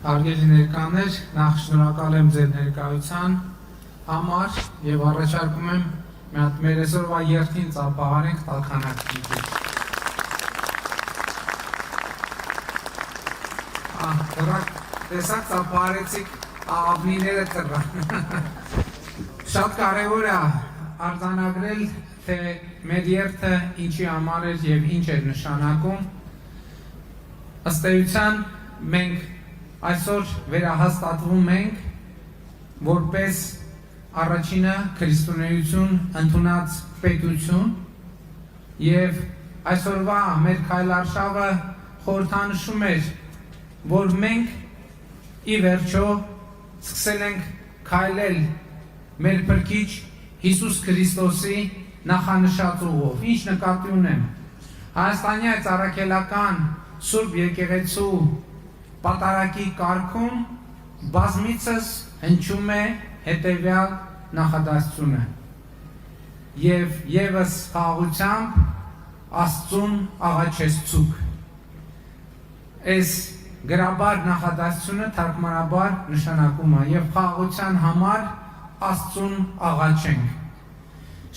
Հարգելի ներկաներ, նախ շնորհակալ եմ ձեր ներկայության համար եւ առաջարկում եմ մի հատ մեր այսօրվա երթին ծափահարենք տալքանակից։ Դրանք տեսակ ծափահարեցիք աղավնիները տրան։ Շատ կարևոր է արձանագրել, թե մեր երթը ինչի համար էր եւ ինչ էր նշանակում։ Ըստ էության մենք այսօր վերահաստատվում ենք որպես առաջինը քրիստոնեություն ընդունած պետություն եւ այսօրվա մեր քայլարշավը խորհրդանշում էր, որ մենք ի վերջո սկսել ենք քայլել մեր Փրկիչ Հիսուս Քրիստոսի նախանշած ուղով։ Ինչ նկատի ունեմ։ Հայաստանի այս առաքելական Սուրբ եկեղեցու պատարագի կարգում բազմիցս հնչում է հետևյալ նախադասությունը. եւ եւս խաղաղությամբ Աստծուն աղաչեցուք։ Այս գրաբար նախադասությունը թարգմանաբար նշանակում է եւ խաղաղության համար Աստծուն աղաչենք։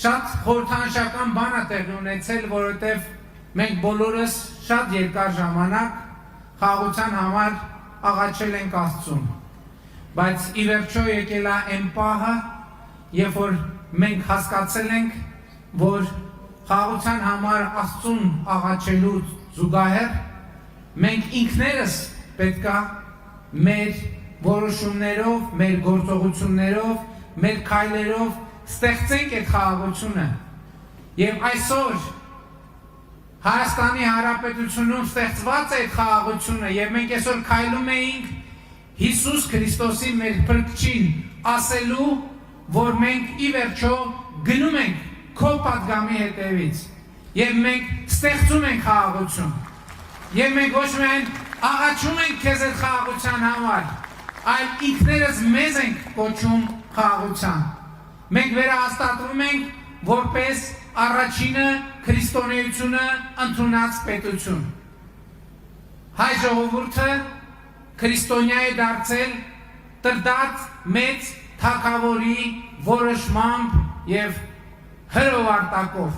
Շատ խորհրդանշական բան է տեղի ունեցել, որովհետեւ մենք բոլորս շատ երկար ժամանակ խաղաղության համար աղաչել ենք Աստծուն, բայց ի վերջո եկել է այն պահը, երբ որ մենք հասկացել ենք, որ խաղաղության համար Աստծուն աղաչելու զուգահեռ մենք ինքներս պետքա մեր որոշումներով, մեր գործողություններով, մեր քայլերով ստեղծենք այդ խաղաղությունը։ Եվ այսօր Հայաստանի Հանրապետությունում ստեղծված է այդ խաղաղությունը եւ մենք այսօր քայլում էինք Հիսուս Քրիստոսի մեր Փրկչին ասելու, որ մենք ի վերջո գնում ենք քո պատգամի հետևից եւ մենք ստեղծում ենք խաղաղություն։ Եվ մենք ոչ միայն աղաչում ենք քեզ այդ խաղաղության համար, այլ ինքներս մեզ ենք կոչում խաղաղության։ Մենք վերահաստատվում ենք որպես առաջինը քրիստոնեությունը ընդունած պետություն։ Հայ ժողովուրդը քրիստոնյա է դարձել տրդած մեծ թագավորի որոշմամբ եւ հրովարտակով,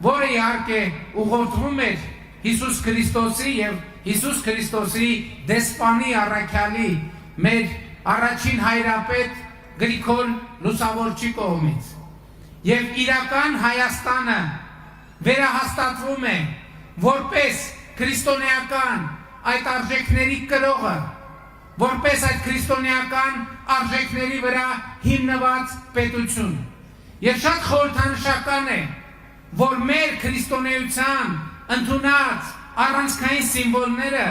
որը իհարկե ուղղորդվում էր Հիսուս Քրիստոսի եւ Հիսուս Քրիստոսի դեսպանի առաքյալի մեր առաջին հայրապետ Գրիգոր Լուսավորչի կողմից։ Եվ իրական Հայաստանը վերահաստատվում է որպես քրիստոնեական այդ արժեքների կրողը, որպես այդ քրիստոնեական արժեքների վրա հիմնված պետություն։ Եվ շատ խորհրդանշական է, որ մեր քրիստոնեության ընդունած առանցքային սիմվոլները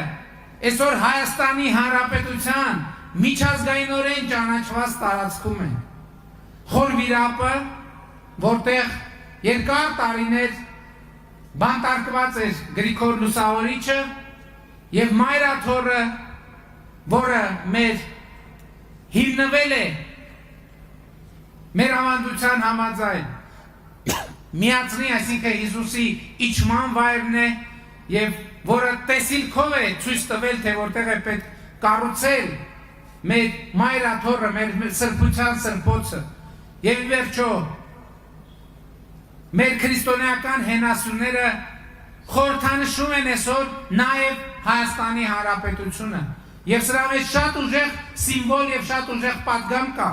այսօր Հայաստանի Հանրապետության միջազգայինորեն ճանաչված տարածքում են։ Խորվիրապը, որտեղ երկար տարիներ բանտարկված էր Գրիգոր Լուսավորիչը եւ Մայրաթորը, որը մեր հիմնվել է մեր ավանդության համաձայն միածնի, այսինքն Հիսուսի իջման վայրն է եւ որը տեսիլքով է ցույց տվել, թե որտեղ է պետք կառուցել մեր Մայրաթորը, մեր սրբության սրբոցը եւ վերջո մեր քրիստոնեական հենասյուները խորհրդանշում են այսօր նաև Հայաստանի Հանրապետությունը։ Եվ սրա մեջ շատ ուժեղ սիմվոլ եւ շատ ուժեղ պատգամ կա։